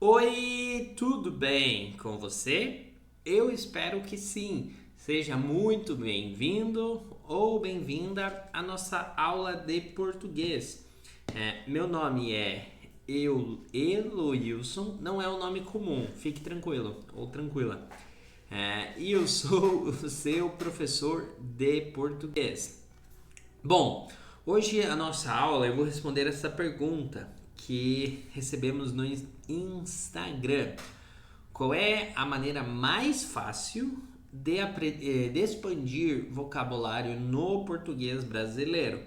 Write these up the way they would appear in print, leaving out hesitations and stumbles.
Oi, tudo bem com você? Eu espero que sim. Seja muito bem-vindo ou bem-vinda à nossa aula de português. Meu nome é Eloilson, não é um nome comum, fique tranquilo ou tranquila. E eu sou o seu professor de português. Bom, hoje a nossa aula eu vou responder essa pergunta que recebemos no Instagram. Qual é a maneira mais fácil de expandir vocabulário no português brasileiro?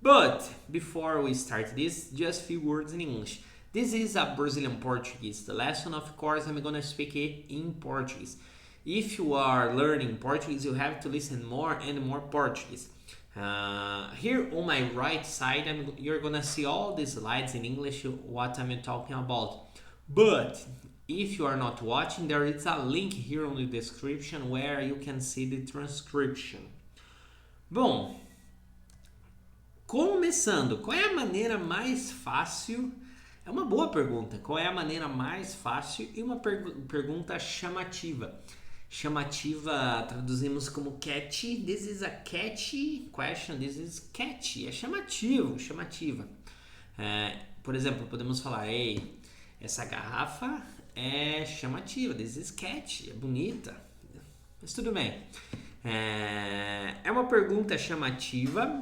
But before we start this, just few words in English. This is a Brazilian Portuguese. The lesson, of course, I'm gonna speak it in Portuguese. If you are learning Portuguese, you have to listen more and more Portuguese. Here on my right side, you're gonna see all the slides in English, what I'm talking about. But if you are not watching, there is a link here on the description where you can see the transcription. Bom, começando, qual é a maneira mais fácil? É uma boa pergunta. Qual é a maneira mais fácil e uma pergunta chamativa? Chamativa traduzimos como catchy. This is a catchy question. This is catchy. É chamativo, chamativa. Por exemplo, podemos falar: ei, essa garrafa é chamativa. This is catchy. É bonita. Mas tudo bem. É uma pergunta chamativa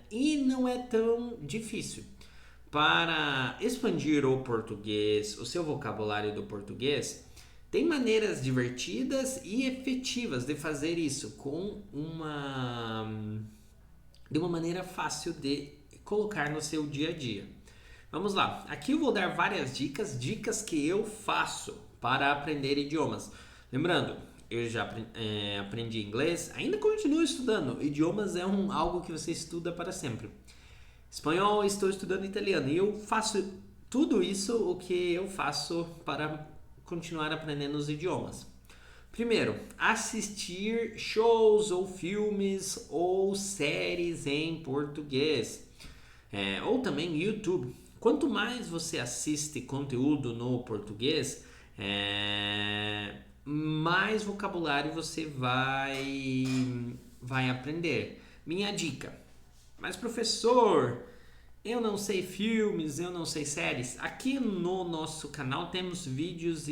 e não é tão difícil. Para expandir o português, o seu vocabulário do português, tem maneiras divertidas e efetivas de fazer isso de uma maneira fácil de colocar no seu dia a dia. Vamos lá, aqui eu vou dar várias dicas que eu faço para aprender idiomas. Lembrando, eu já aprendi inglês, ainda continuo estudando. Idiomas é algo que você estuda para sempre. Espanhol, estou estudando italiano e eu faço tudo isso o que eu faço para continuar aprendendo os idiomas. Primeiro, assistir shows ou filmes ou séries em português. Ou também YouTube. Quanto mais você assiste conteúdo no português, mais vocabulário você vai aprender. Minha dica: mas professor, eu não sei filmes, eu não sei séries. Aqui no nosso canal temos vídeos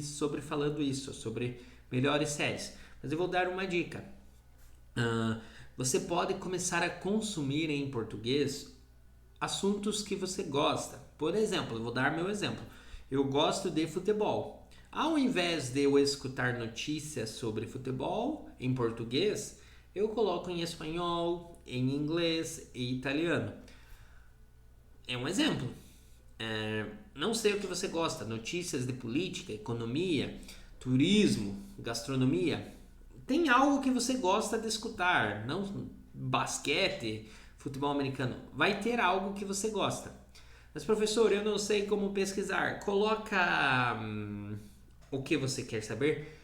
sobre falando isso, sobre melhores séries. Mas eu vou dar uma dica. Você pode começar a consumir em português assuntos que você gosta. Por exemplo, eu vou dar meu exemplo. Eu gosto de futebol. Ao invés de eu escutar notícias sobre futebol em português, eu coloco em espanhol, em inglês e italiano. É um exemplo. Não sei o que você gosta: notícias de política, economia, turismo, gastronomia. Tem algo que você gosta de escutar, não basquete, futebol americano. Vai ter algo que você gosta. Mas professor, eu não sei como pesquisar. Coloca o que você quer saber.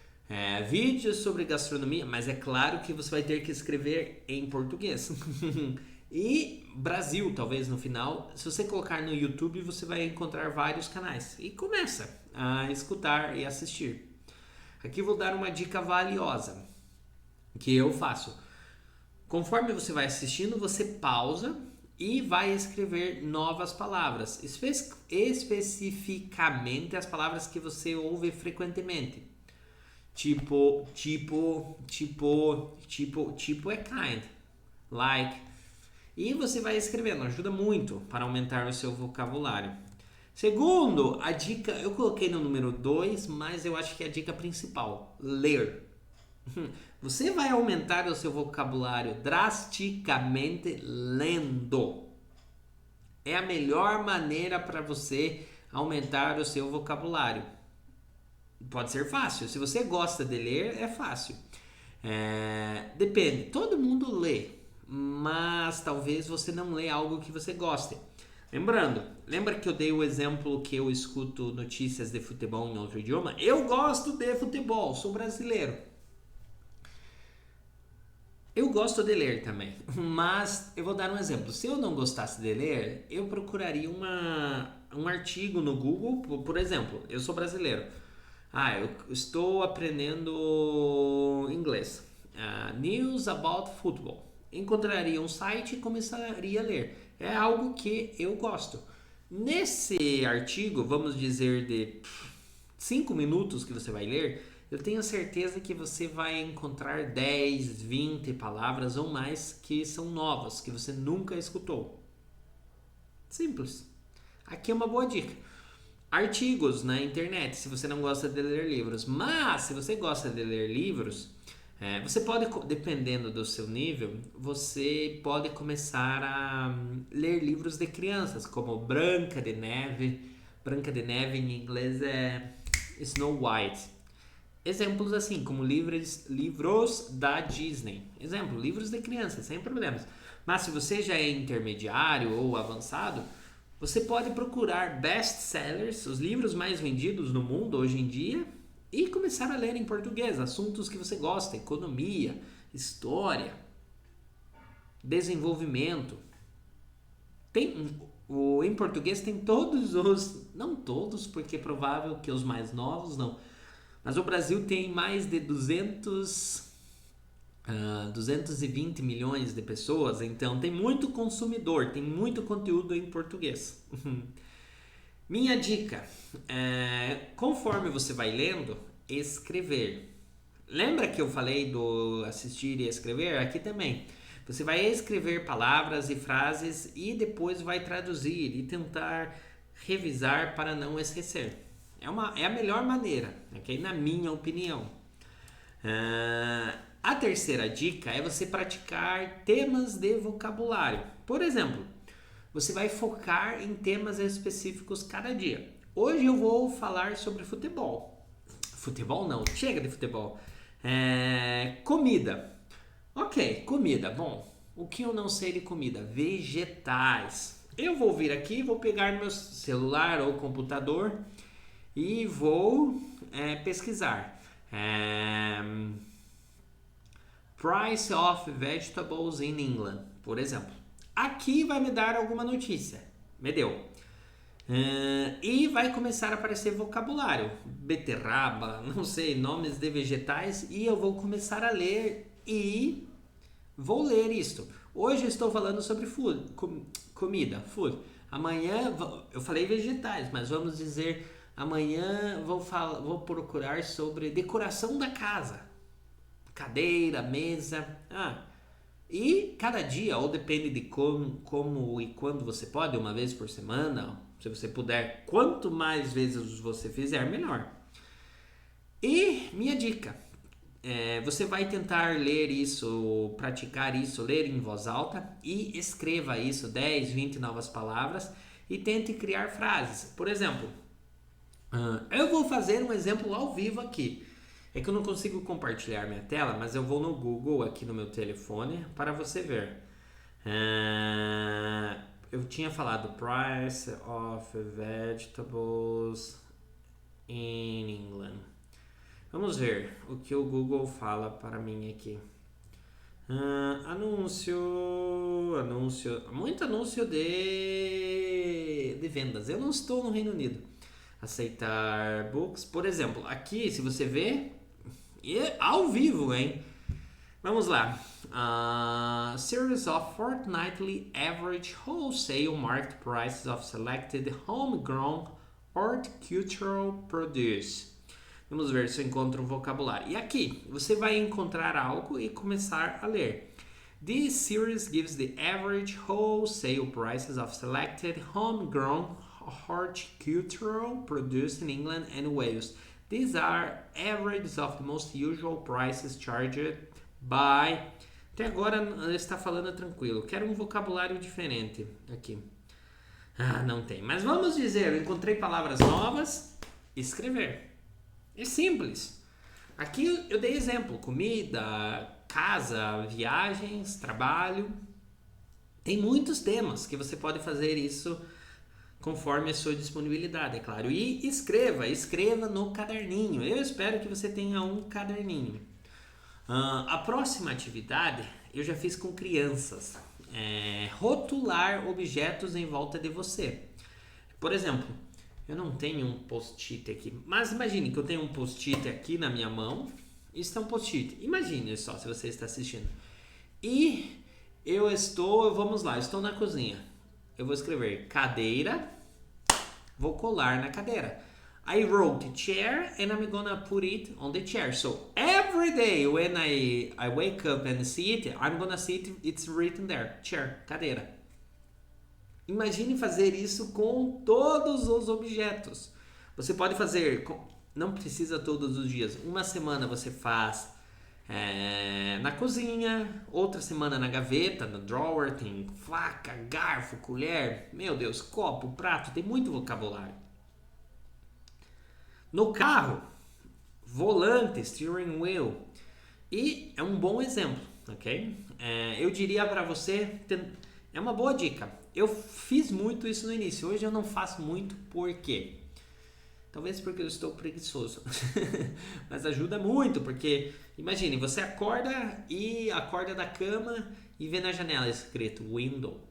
Vídeos sobre gastronomia, mas é claro que você vai ter que escrever em português. E Brasil, talvez no final. Se você colocar no YouTube, você vai encontrar vários canais. E começa a escutar e assistir. Aqui vou dar uma dica valiosa que eu faço. Conforme você vai assistindo, você pausa e vai escrever novas palavras, especificamente as palavras que você ouve frequentemente. Tipo é kind, like. E você vai escrevendo, ajuda muito para aumentar o seu vocabulário. Segundo, a dica, eu coloquei no número 2, mas eu acho que é a dica principal: ler. Você vai aumentar o seu vocabulário drasticamente lendo. É a melhor maneira para você aumentar o seu vocabulário. Pode ser fácil. Se você gosta de ler, é fácil. Depende. Todo mundo lê, mas talvez você não lê algo que você goste. Lembra que eu dei o exemplo que eu escuto notícias de futebol em outro idioma? Eu gosto de futebol, sou brasileiro. Eu gosto de ler também, mas eu vou dar um exemplo. Se eu não gostasse de ler, eu procuraria um artigo no Google, por exemplo, eu sou brasileiro. Eu estou aprendendo inglês. News about football. Encontraria um site e começaria a ler. É algo que eu gosto. Nesse artigo, vamos dizer de 5 minutos que você vai ler, eu tenho certeza que você vai encontrar 10, 20 palavras ou mais que são novas, que você nunca escutou. Simples. Aqui é uma boa dica. Artigos na internet, se você não gosta de ler livros. Mas, se você gosta de ler livros, você pode, dependendo do seu nível, você pode começar a ler livros de crianças, como Branca de Neve. Branca de Neve em inglês é Snow White. Exemplos assim, como livros da Disney. Exemplo, livros de crianças, sem problemas. Mas se você já é intermediário ou avançado, você pode procurar best-sellers, os livros mais vendidos no mundo hoje em dia, e começar a ler em português, assuntos que você gosta, economia, história, desenvolvimento. Em português tem todos os, não todos, porque é provável que os mais novos não, mas o Brasil tem mais de 220 milhões de pessoas, então tem muito consumidor, tem muito conteúdo em português. Minha dica, conforme você vai lendo, escrever. Lembra que eu falei do assistir e escrever? Aqui também. Você vai escrever palavras e frases e depois vai traduzir e tentar revisar para não esquecer. É a melhor maneira, okay? Na minha opinião. A terceira dica é você praticar temas de vocabulário. Por exemplo, você vai focar em temas específicos cada dia. Hoje eu vou falar sobre futebol. Futebol não, chega de futebol. Comida. Ok, comida. Bom, o que eu não sei de comida? Vegetais. Eu vou vir aqui, vou pegar meu celular ou computador e vou pesquisar. Price of vegetables in England, por exemplo. Aqui vai me dar alguma notícia. Me deu. E vai começar a aparecer vocabulário. Beterraba, não sei, nomes de vegetais. E eu vou começar a ler e vou ler isto. Hoje eu estou falando sobre food, comida, food. Amanhã, eu falei vegetais, mas vamos dizer, amanhã vou procurar sobre decoração da casa. Cadeira, mesa. E cada dia, ou depende de como e quando você pode, uma vez por semana, se você puder, quanto mais vezes você fizer, melhor. E minha dica, você vai tentar ler isso, praticar isso, ler em voz alta e escreva isso, 10, 20 novas palavras e tente criar frases. Por exemplo, eu vou fazer um exemplo ao vivo aqui. É que eu não consigo compartilhar minha tela, mas eu vou no Google aqui no meu telefone para você ver. Eu tinha falado Price of Vegetables in England. Vamos ver o que o Google fala para mim aqui. Anúncio, muito anúncio de vendas. Eu não estou no Reino Unido. Aceitar books, por exemplo, aqui se você vê, ao vivo, hein? Vamos lá. Series of fortnightly average wholesale market prices of selected homegrown horticultural produce. Vamos ver se eu encontro um vocabulário. E aqui, você vai encontrar algo e começar a ler. This series gives the average wholesale prices of selected homegrown horticultural produce in England and Wales. These are averages of the most usual prices charged by... Até agora está falando tranquilo. Quero um vocabulário diferente aqui. Não tem. Mas vamos dizer, eu encontrei palavras novas. Escrever. É simples. Aqui eu dei exemplo. Comida, casa, viagens, trabalho. Tem muitos temas que você pode fazer isso conforme a sua disponibilidade, é claro. E escreva no caderninho. Eu espero que você tenha um caderninho. A próxima atividade eu já fiz com crianças. Rotular objetos em volta de você. Por exemplo, eu não tenho um post-it aqui, mas imagine que eu tenho um post-it aqui na minha mão. Isso é um post-it. Imagine só se você está assistindo. E vamos lá, estou na cozinha. Eu vou escrever cadeira, vou colar na cadeira. I wrote chair and I'm gonna put it on the chair. So every day when I wake up and see it, I'm gonna see it, it's written there. Chair, cadeira. Imagine fazer isso com todos os objetos. Você pode fazer, não precisa todos os dias. Uma semana você faz na cozinha, outra semana na gaveta, no drawer, tem faca, garfo, colher, meu Deus, copo, prato, tem muito vocabulário. No carro, volante, steering wheel. E é um bom exemplo, ok? Eu diria para você, é uma boa dica. Eu fiz muito isso no início, hoje eu não faço muito, por quê? Talvez porque eu estou preguiçoso. Mas ajuda muito, porque imagine, você acorda da cama e vê na janela escrito window.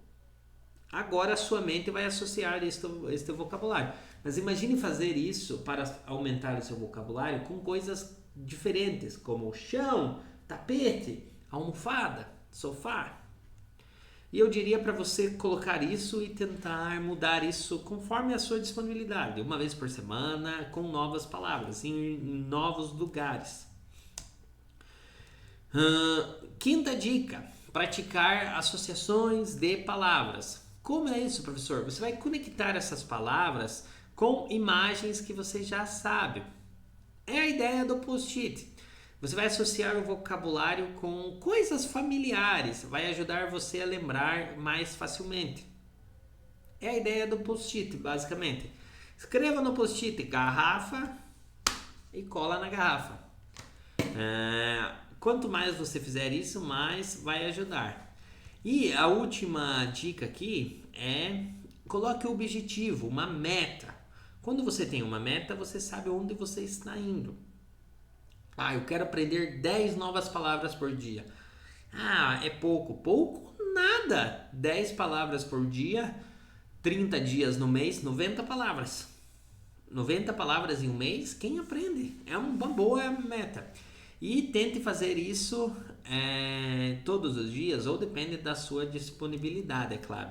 Agora a sua mente vai associar este vocabulário. Mas imagine fazer isso para aumentar o seu vocabulário com coisas diferentes, como chão, tapete, almofada, sofá. E eu diria para você colocar isso e tentar mudar isso conforme a sua disponibilidade, uma vez por semana, com novas palavras, em novos lugares. Quinta dica: praticar associações de palavras. Como é isso, professor? Você vai conectar essas palavras com imagens que você já sabe. É a ideia do post-it. Você vai associar o vocabulário com coisas familiares, vai ajudar você a lembrar mais facilmente. É a ideia do post-it, basicamente. Escreva no post-it garrafa e cola na garrafa. Quanto mais você fizer isso, mais vai ajudar. E a última dica aqui é coloque o objetivo, uma meta. Quando você tem uma meta, você sabe onde você está indo. Eu quero aprender 10 novas palavras por dia. É pouco. Pouco? Nada. 10 palavras por dia, 30 dias no mês, 90 palavras. 90 palavras em um mês, quem aprende? É uma boa meta. E tente fazer isso todos os dias, ou depende da sua disponibilidade, é claro.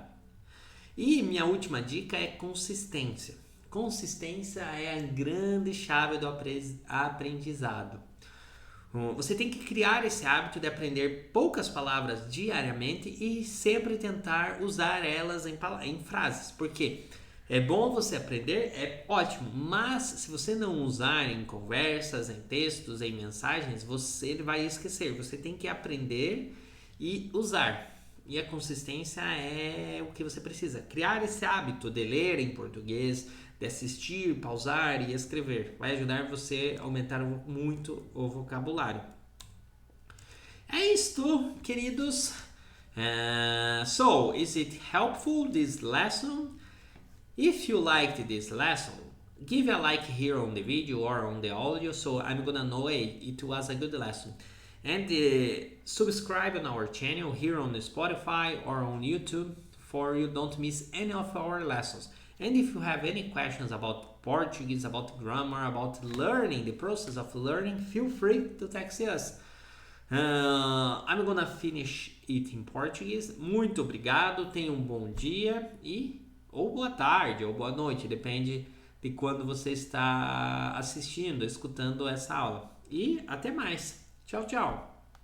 E minha última dica é consistência. Consistência é a grande chave do aprendizado. Você tem que criar esse hábito de aprender poucas palavras diariamente e sempre tentar usar elas em frases. Porque é bom você aprender, é ótimo, mas se você não usar em conversas, em textos, em mensagens, você vai esquecer. Você tem que aprender e usar. E a consistência é o que você precisa. Criar esse hábito de ler em português, de assistir, pausar e escrever. Vai ajudar você a aumentar muito o vocabulário. É isto, queridos. So, is it helpful, this lesson? If you liked this lesson, give a like here on the video or on the audio, so I'm gonna know it was a good lesson. And subscribe on our channel here on Spotify or on YouTube for you don't miss any of our lessons. And if you have any questions about Portuguese, about grammar, about learning, the process of learning, feel free to text us. I'm gonna finish it in Portuguese. Muito obrigado, tenha um bom dia ou boa tarde ou boa noite, depende de quando você está assistindo, escutando essa aula. E até mais. Tchau, tchau.